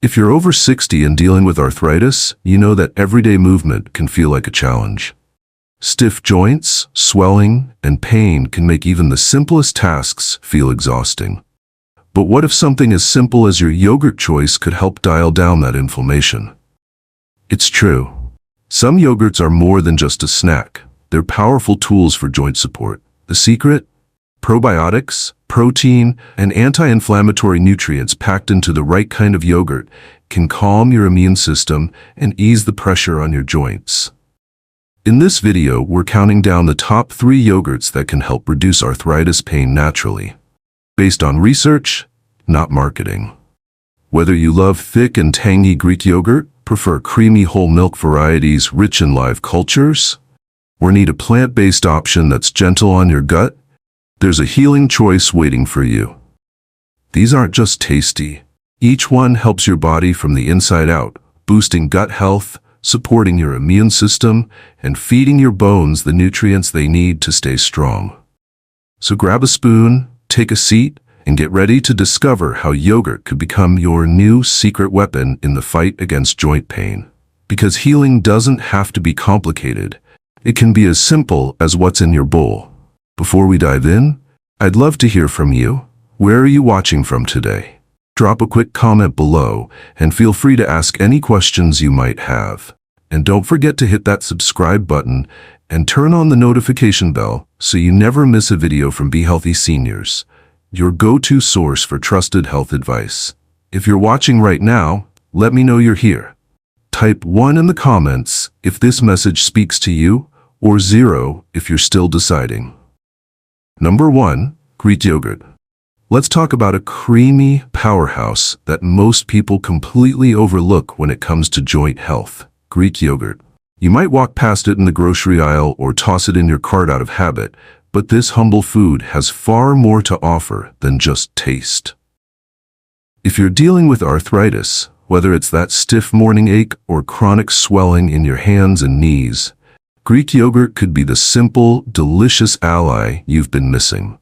If you're over 60 and dealing with arthritis, you know that everyday movement can feel like a challenge. Stiff joints, swelling, and pain can make even the simplest tasks feel exhausting. But what if something as simple as your yogurt choice could help dial down that inflammation? It's true. Some yogurts are more than just a snack. They're powerful tools for joint support. The secret? Probiotics, protein, and anti-inflammatory nutrients packed into the right kind of yogurt can calm your immune system and ease the pressure on your joints. In this video, we're counting down the top 3 yogurts that can help reduce arthritis pain naturally. Based on research, not marketing. Whether you love thick and tangy Greek yogurt, prefer creamy whole milk varieties rich in live cultures, or need a plant-based option that's gentle on your gut, there's a healing choice waiting for you. These aren't just tasty. Each one helps your body from the inside out, boosting gut health, supporting your immune system, and feeding your bones the nutrients they need to stay strong. So grab a spoon, take a seat, and get ready to discover how yogurt could become your new secret weapon in the fight against joint pain. Because healing doesn't have to be complicated. It can be as simple as what's in your bowl. Before we dive in, I'd love to hear from you. Where are you watching from today? Drop a quick comment below and feel free to ask any questions you might have. And don't forget to hit that subscribe button and turn on the notification bell so you never miss a video from Be Healthy Seniors, your go-to source for trusted health advice. If you're watching right now, let me know you're here. Type 1 in the comments if this message speaks to you, or 0 if you're still deciding. Number 1, Greek yogurt. Let's talk about a creamy powerhouse that most people completely overlook when it comes to joint health. Greek yogurt. You might walk past it in the grocery aisle or toss it in your cart out of habit, but this humble food has far more to offer than just taste. If you're dealing with arthritis, whether it's that stiff morning ache or chronic swelling in your hands and knees, Greek yogurt could be the simple, delicious ally you've been missing.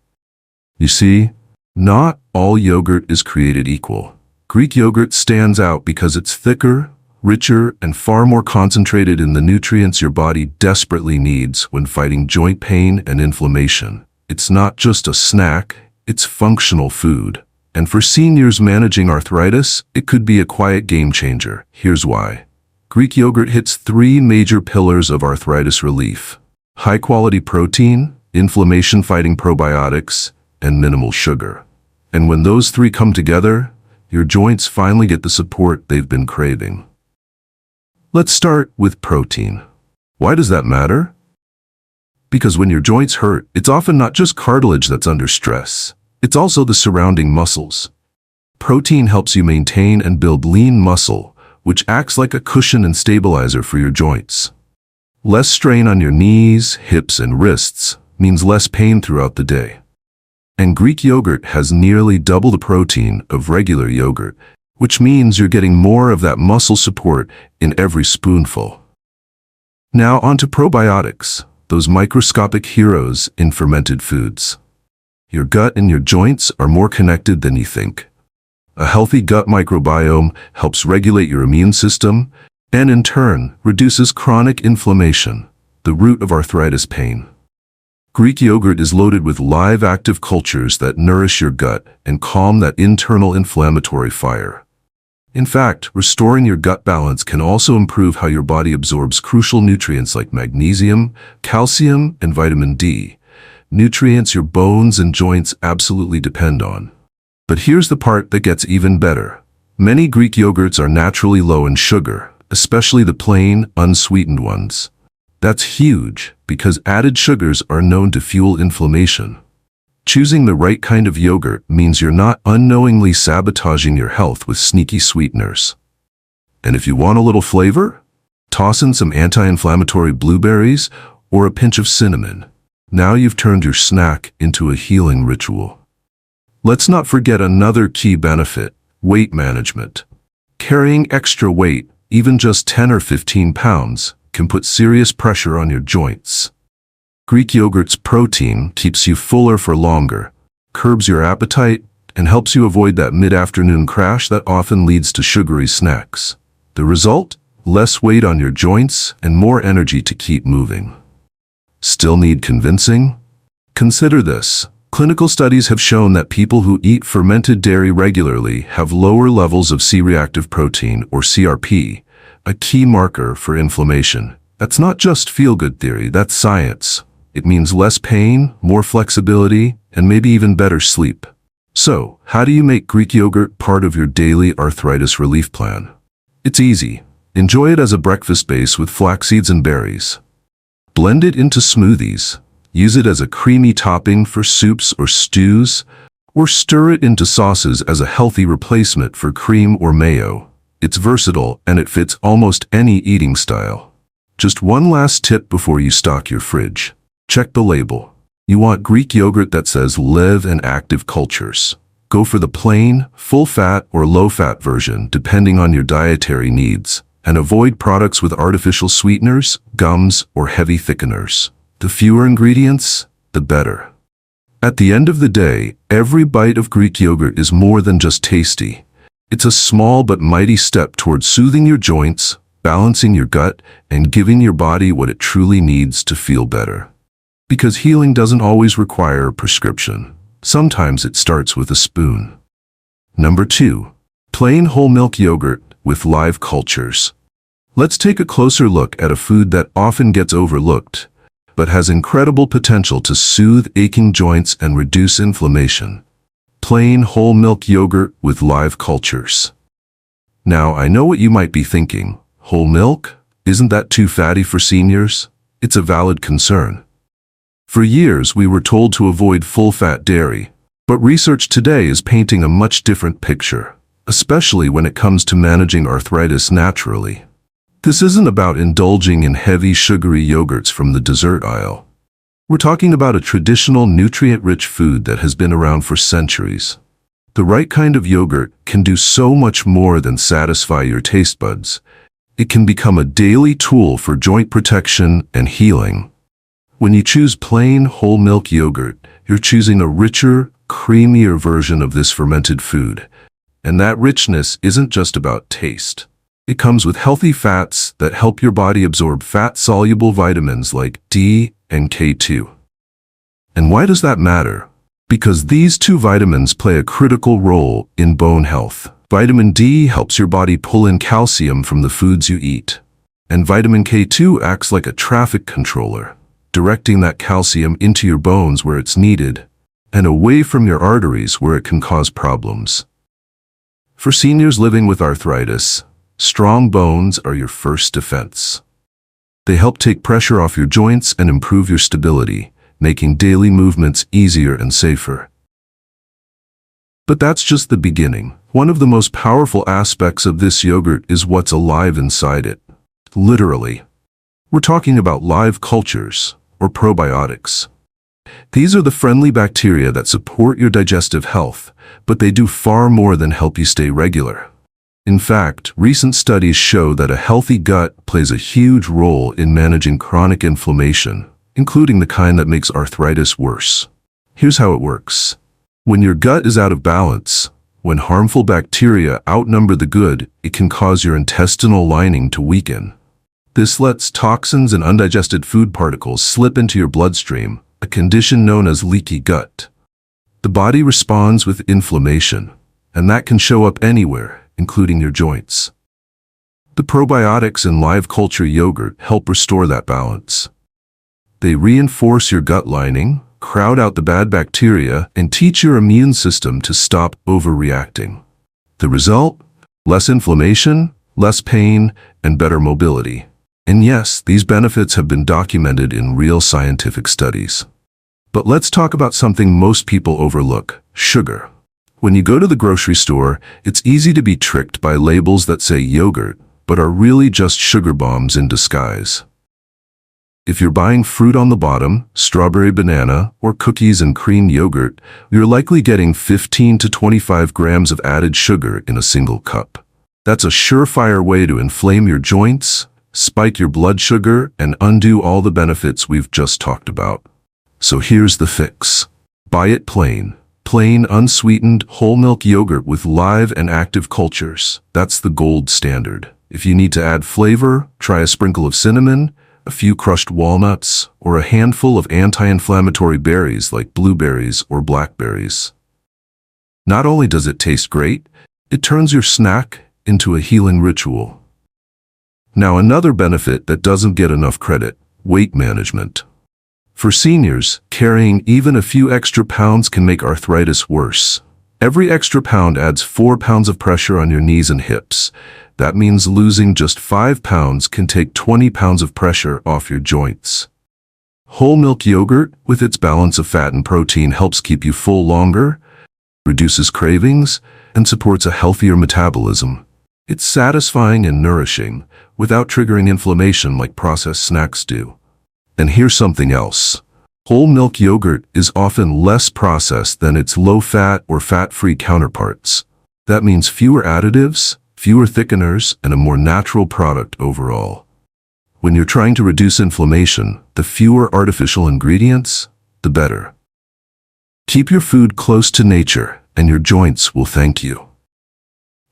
You see, not all yogurt is created equal. Greek yogurt stands out because it's thicker, richer, and far more concentrated in the nutrients your body desperately needs when fighting joint pain and inflammation. It's not just a snack, it's functional food. And for seniors managing arthritis, it could be a quiet game changer. Here's why. Greek yogurt hits 3 major pillars of arthritis relief: high-quality protein, inflammation-fighting probiotics, and minimal sugar. And when those 3 come together, your joints finally get the support they've been craving. Let's start with protein. Why does that matter? Because when your joints hurt, it's often not just cartilage that's under stress. It's also the surrounding muscles. Protein helps you maintain and build lean muscle, which acts like a cushion and stabilizer for your joints. Less strain on your knees, hips, and wrists means less pain throughout the day. And Greek yogurt has nearly double the protein of regular yogurt, which means you're getting more of that muscle support in every spoonful. Now onto probiotics, those microscopic heroes in fermented foods. Your gut and your joints are more connected than you think. A healthy gut microbiome helps regulate your immune system and, in turn, reduces chronic inflammation, the root of arthritis pain. Greek yogurt is loaded with live active cultures that nourish your gut and calm that internal inflammatory fire. In fact, restoring your gut balance can also improve how your body absorbs crucial nutrients like magnesium, calcium, and vitamin D, nutrients your bones and joints absolutely depend on. But here's the part that gets even better. Many Greek yogurts are naturally low in sugar, especially the plain, unsweetened ones. That's huge because added sugars are known to fuel inflammation. Choosing the right kind of yogurt means you're not unknowingly sabotaging your health with sneaky sweeteners. And if you want a little flavor, toss in some anti-inflammatory blueberries or a pinch of cinnamon. Now you've turned your snack into a healing ritual. Let's not forget another key benefit: weight management. Carrying extra weight, even just 10 or 15 pounds, can put serious pressure on your joints. Greek yogurt's protein keeps you fuller for longer, curbs your appetite, and helps you avoid that mid-afternoon crash that often leads to sugary snacks. The result? Less weight on your joints and more energy to keep moving. Still need convincing? Consider this. Clinical studies have shown that people who eat fermented dairy regularly have lower levels of C-reactive protein, or CRP, a key marker for inflammation. That's not just feel-good theory, that's science. It means less pain, more flexibility, and maybe even better sleep. So, how do you make Greek yogurt part of your daily arthritis relief plan? It's easy. Enjoy it as a breakfast base with flax seeds and berries. Blend it into smoothies. Use it as a creamy topping for soups or stews, or stir it into sauces as a healthy replacement for cream or mayo. It's versatile and it fits almost any eating style. Just one last tip before you stock your fridge. Check the label. You want Greek yogurt that says live and active cultures. Go for the plain, full-fat or low-fat version depending on your dietary needs, and avoid products with artificial sweeteners, gums, or heavy thickeners. The fewer ingredients, the better. At the end of the day, every bite of Greek yogurt is more than just tasty. It's a small but mighty step towards soothing your joints, balancing your gut, and giving your body what it truly needs to feel better. Because healing doesn't always require a prescription. Sometimes it starts with a spoon. Number 2. Plain whole milk yogurt with live cultures. Let's take a closer look at a food that often gets overlooked, but has incredible potential to soothe aching joints and reduce inflammation. Plain whole milk yogurt with live cultures. Now, I know what you might be thinking. Whole milk? Isn't that too fatty for seniors? It's a valid concern. For years, we were told to avoid full-fat dairy, but research today is painting a much different picture, especially when it comes to managing arthritis naturally. This isn't about indulging in heavy, sugary yogurts from the dessert aisle. We're talking about a traditional, nutrient-rich food that has been around for centuries. The right kind of yogurt can do so much more than satisfy your taste buds. It can become a daily tool for joint protection and healing. When you choose plain whole milk yogurt, you're choosing a richer, creamier version of this fermented food. And that richness isn't just about taste. It comes with healthy fats that help your body absorb fat-soluble vitamins like D and K2. And why does that matter? Because these two vitamins play a critical role in bone health. Vitamin D helps your body pull in calcium from the foods you eat. And vitamin K2 acts like a traffic controller, directing that calcium into your bones where it's needed, and away from your arteries where it can cause problems. For seniors living with arthritis, strong bones are your first defense. They help take pressure off your joints and improve your stability, making daily movements easier and safer. But that's just the beginning. One of the most powerful aspects of this yogurt is what's alive inside it. Literally. We're talking about live cultures, or probiotics. These are the friendly bacteria that support your digestive health, but they do far more than help you stay regular. In fact, recent studies show that a healthy gut plays a huge role in managing chronic inflammation, including the kind that makes arthritis worse. Here's how it works. When your gut is out of balance, when harmful bacteria outnumber the good, it can cause your intestinal lining to weaken. This lets toxins and undigested food particles slip into your bloodstream, a condition known as leaky gut. The body responds with inflammation, and that can show up anywhere, including your joints. The probiotics in live culture yogurt help restore that balance. They reinforce your gut lining, crowd out the bad bacteria, and teach your immune system to stop overreacting. The result? Less inflammation, less pain, and better mobility. And yes, these benefits have been documented in real scientific studies. But let's talk about something most people overlook: sugar. When you go to the grocery store, it's easy to be tricked by labels that say yogurt, but are really just sugar bombs in disguise. If you're buying fruit on the bottom, strawberry banana, or cookies and cream yogurt, you're likely getting 15 to 25 grams of added sugar in a single cup. That's a surefire way to inflame your joints, spike your blood sugar, and undo all the benefits we've just talked about. So here's the fix. Buy it plain. Plain, unsweetened, whole milk yogurt with live and active cultures. That's the gold standard. If you need to add flavor, try a sprinkle of cinnamon, a few crushed walnuts, or a handful of anti-inflammatory berries like blueberries or blackberries. Not only does it taste great, it turns your snack into a healing ritual. Now, another benefit that doesn't get enough credit: weight management. For seniors, carrying even a few extra pounds can make arthritis worse. Every extra pound adds 4 pounds of pressure on your knees and hips. That means losing just 5 pounds can take 20 pounds of pressure off your joints. Whole milk yogurt, with its balance of fat and protein, helps keep you full longer, reduces cravings, and supports a healthier metabolism. It's satisfying and nourishing, without triggering inflammation like processed snacks do. And here's something else. Whole milk yogurt is often less processed than its low-fat or fat-free counterparts. That means fewer additives, fewer thickeners, and a more natural product overall. When you're trying to reduce inflammation, the fewer artificial ingredients, the better. Keep your food close to nature, and your joints will thank you.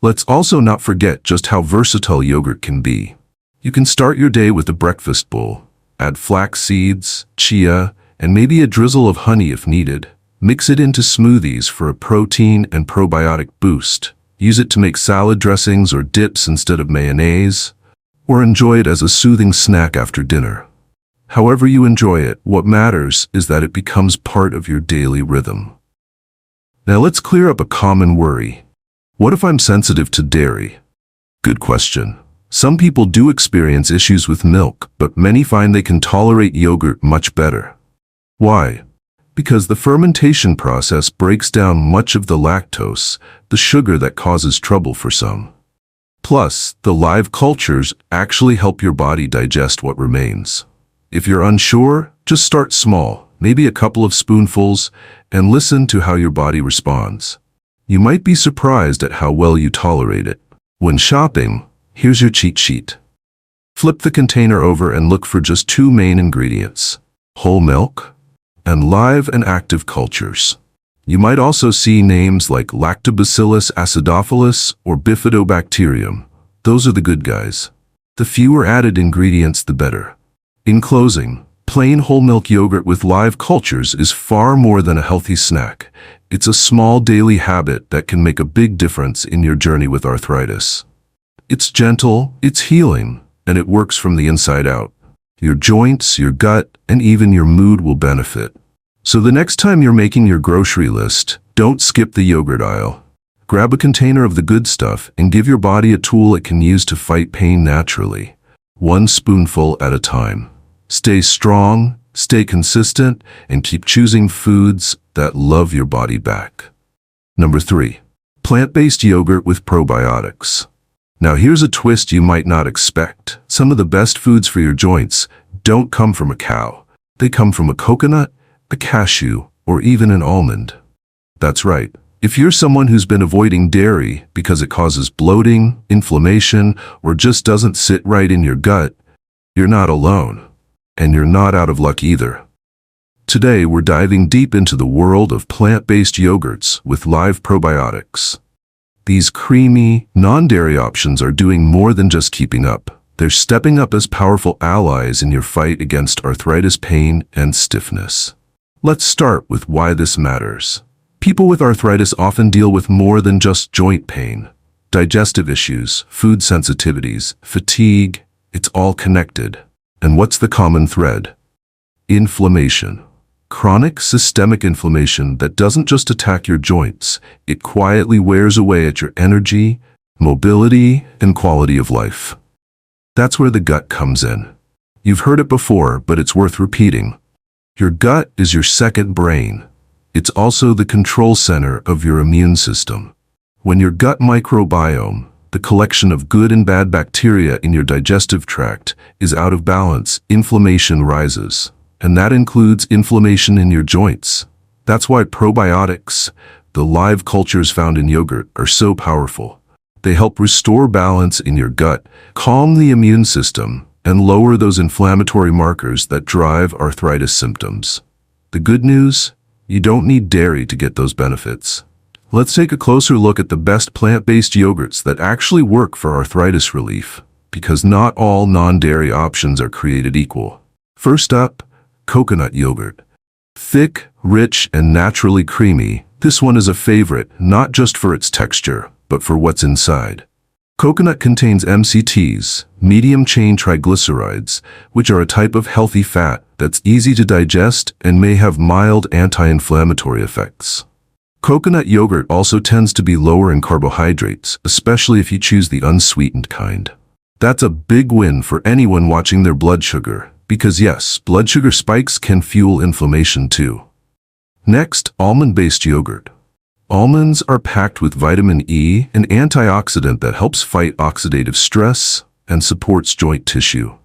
Let's also not forget just how versatile yogurt can be. You can start your day with a breakfast bowl. Add flax seeds, chia, and maybe a drizzle of honey if needed. Mix it into smoothies for a protein and probiotic boost. Use it to make salad dressings or dips instead of mayonnaise, or enjoy it as a soothing snack after dinner. However you enjoy it, what matters is that it becomes part of your daily rhythm. Now let's clear up a common worry. What if I'm sensitive to dairy? Good question. Some people do experience issues with milk, but many find they can tolerate yogurt much better. Why? Because the fermentation process breaks down much of the lactose, the sugar that causes trouble for some. Plus, the live cultures actually help your body digest what remains. If you're unsure, just start small, maybe a couple of spoonfuls, and listen to how your body responds. You might be surprised at how well you tolerate it. When shopping, here's your cheat sheet. Flip the container over and look for just 2 main ingredients: whole milk and live and active cultures. You might also see names like Lactobacillus acidophilus or Bifidobacterium. Those are the good guys. The fewer added ingredients, the better. In closing, plain whole milk yogurt with live cultures is far more than a healthy snack. It's a small daily habit that can make a big difference in your journey with arthritis. It's gentle, it's healing, and it works from the inside out. Your joints, your gut, and even your mood will benefit. So the next time you're making your grocery list, don't skip the yogurt aisle. Grab a container of the good stuff and give your body a tool it can use to fight pain naturally. 1 spoonful at a time. Stay strong, stay consistent, and keep choosing foods that love your body back. Number 3. Plant-based yogurt with probiotics. Now here's a twist you might not expect. Some of the best foods for your joints don't come from a cow. They come from a coconut, a cashew, or even an almond. That's right. If you're someone who's been avoiding dairy because it causes bloating, inflammation, or just doesn't sit right in your gut, you're not alone. And you're not out of luck either. Today we're diving deep into the world of plant-based yogurts with live probiotics. These creamy, non-dairy options are doing more than just keeping up. They're stepping up as powerful allies in your fight against arthritis pain and stiffness. Let's start with why this matters. People with arthritis often deal with more than just joint pain. Digestive issues, food sensitivities, fatigue, it's all connected. And what's the common thread? Inflammation. Chronic systemic inflammation that doesn't just attack your joints, it quietly wears away at your energy, mobility, and quality of life. That's where the gut comes in. You've heard it before, but it's worth repeating. Your gut is your second brain. It's also the control center of your immune system. When your gut microbiome, the collection of good and bad bacteria in your digestive tract, is out of balance, inflammation rises. And that includes inflammation in your joints. That's why probiotics, the live cultures found in yogurt, are so powerful. They help restore balance in your gut, calm the immune system, and lower those inflammatory markers that drive arthritis symptoms. The good news? You don't need dairy to get those benefits. Let's take a closer look at the best plant-based yogurts that actually work for arthritis relief, because not all non-dairy options are created equal. First up, coconut yogurt. Thick, rich, and naturally creamy, this one is a favorite not just for its texture, but for what's inside. Coconut contains MCTs, medium-chain triglycerides, which are a type of healthy fat that's easy to digest and may have mild anti-inflammatory effects. Coconut yogurt also tends to be lower in carbohydrates, especially if you choose the unsweetened kind. That's a big win for anyone watching their blood sugar, because yes, blood sugar spikes can fuel inflammation too. Next, almond-based yogurt. Almonds are packed with vitamin E, an antioxidant that helps fight oxidative stress and supports joint tissue.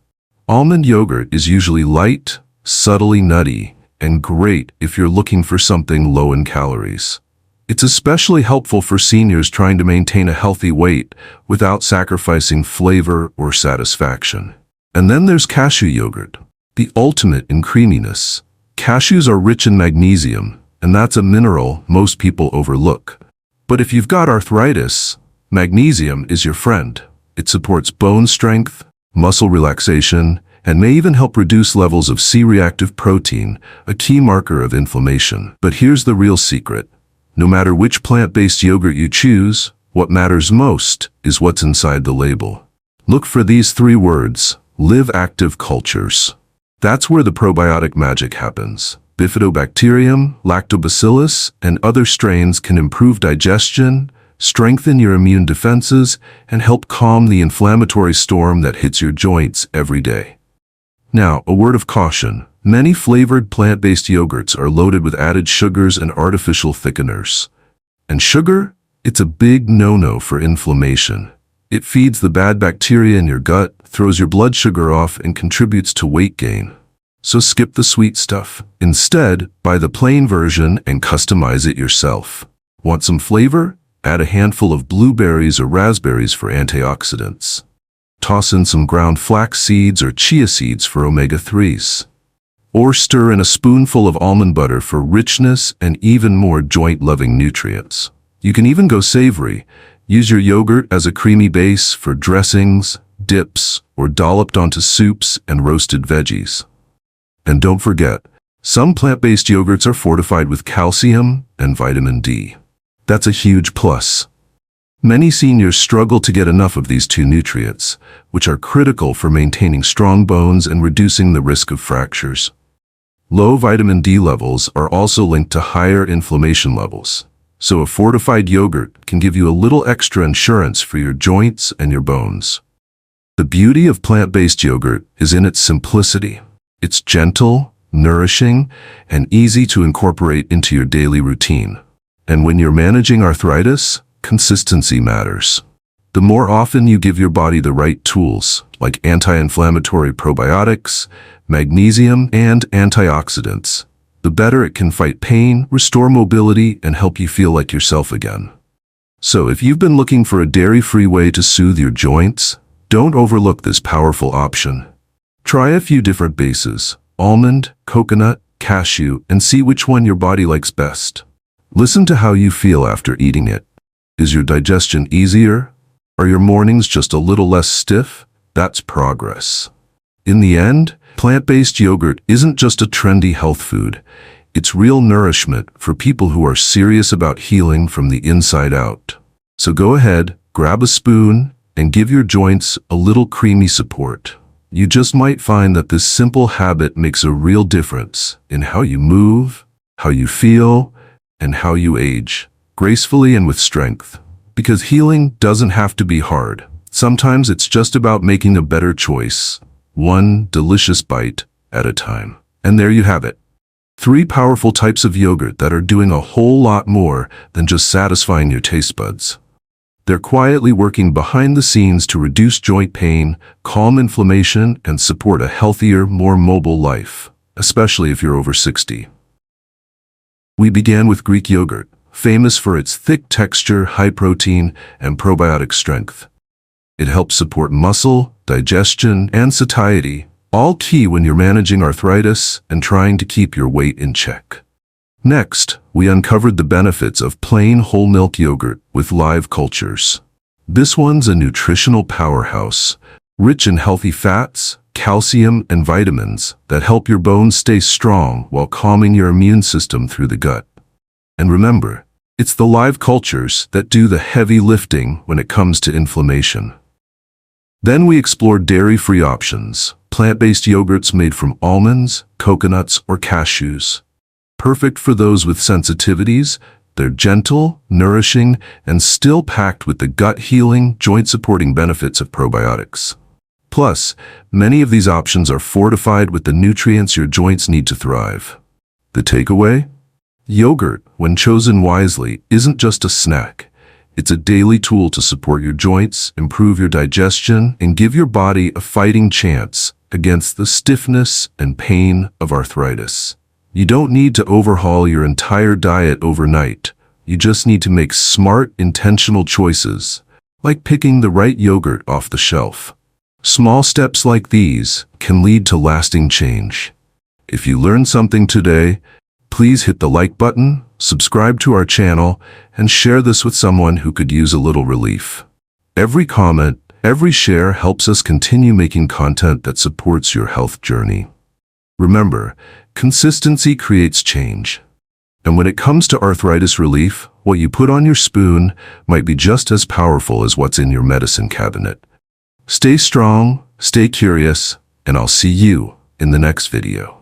Almond yogurt is usually light, subtly nutty, and great if you're looking for something low in calories. It's especially helpful for seniors trying to maintain a healthy weight without sacrificing flavor or satisfaction. And then there's cashew yogurt, the ultimate in creaminess. Cashews are rich in magnesium, and that's a mineral most people overlook. But if you've got arthritis, magnesium is your friend. It supports bone strength, muscle relaxation, and may even help reduce levels of C-reactive protein, a key marker of inflammation. But here's the real secret. No matter which plant-based yogurt you choose, what matters most is what's inside the label. Look for these 3 words: live active cultures. That's where the probiotic magic happens. Bifidobacterium, lactobacillus, and other strains can improve digestion, strengthen your immune defenses, and help calm the inflammatory storm that hits your joints every day. Now, a word of caution. Many flavored plant-based yogurts are loaded with added sugars and artificial thickeners. And sugar? It's a big no-no for inflammation. It feeds the bad bacteria in your gut, throws your blood sugar off, and contributes to weight gain. So skip the sweet stuff. Instead, buy the plain version and customize it yourself. Want some flavor? Add a handful of blueberries or raspberries for antioxidants. Toss in some ground flax seeds or chia seeds for omega-3s. Or stir in a spoonful of almond butter for richness and even more joint-loving nutrients. You can even go savory. Use your yogurt as a creamy base for dressings, dips, or dolloped onto soups and roasted veggies. And don't forget, some plant-based yogurts are fortified with calcium and vitamin D. That's a huge plus. Many seniors struggle to get enough of these 2 nutrients, which are critical for maintaining strong bones and reducing the risk of fractures. Low vitamin D levels are also linked to higher inflammation levels, so a fortified yogurt can give you a little extra insurance for your joints and your bones. The beauty of plant-based yogurt is in its simplicity. It's gentle, nourishing, and easy to incorporate into your daily routine. And when you're managing arthritis, consistency matters. The more often you give your body the right tools, like anti-inflammatory probiotics, magnesium, and antioxidants, the better it can fight pain, restore mobility, and help you feel like yourself again. So if you've been looking for a dairy-free way to soothe your joints, don't overlook this powerful option. Try a few different bases: almond, coconut, cashew, and see which one your body likes best. Listen to how you feel after eating it. Is your digestion easier? Are your mornings just a little less stiff? That's progress. In the end, plant-based yogurt isn't just a trendy health food. It's real nourishment for people who are serious about healing from the inside out. So go ahead, grab a spoon, and give your joints a little creamy support. You just might find that this simple habit makes a real difference in how you move, how you feel, and how you age, gracefully and with strength. Because healing doesn't have to be hard. Sometimes it's just about making a better choice, one delicious bite at a time. And there you have it. 3 powerful types of yogurt that are doing a whole lot more than just satisfying your taste buds. They're quietly working behind the scenes to reduce joint pain, calm inflammation, and support a healthier, more mobile life, especially if you're over 60. We began with Greek yogurt, famous for its thick texture, high protein, and probiotic strength. It helps support muscle, digestion, and satiety, all key when you're managing arthritis and trying to keep your weight in check. Next, we uncovered the benefits of plain whole milk yogurt with live cultures. This one's a nutritional powerhouse, rich in healthy fats, calcium, and vitamins that help your bones stay strong while calming your immune system through the gut. And remember, it's the live cultures that do the heavy lifting when it comes to inflammation. Then we explored dairy-free options, plant-based yogurts made from almonds, coconuts, or cashews. Perfect for those with sensitivities. They're gentle, nourishing, and still packed with the gut-healing, joint-supporting benefits of probiotics. Plus, many of these options are fortified with the nutrients your joints need to thrive. The takeaway? Yogurt, when chosen wisely, isn't just a snack. It's a daily tool to support your joints, improve your digestion, and give your body a fighting chance against the stiffness and pain of arthritis. You don't need to overhaul your entire diet overnight. You just need to make smart, intentional choices, like picking the right yogurt off the shelf. Small steps like these can lead to lasting change. If you learned something today, please hit the like button, subscribe to our channel, and share this with someone who could use a little relief. Every comment, every share helps us continue making content that supports your health journey. Remember, consistency creates change. And when it comes to arthritis relief, what you put on your spoon might be just as powerful as what's in your medicine cabinet. Stay strong, stay curious, and I'll see you in the next video.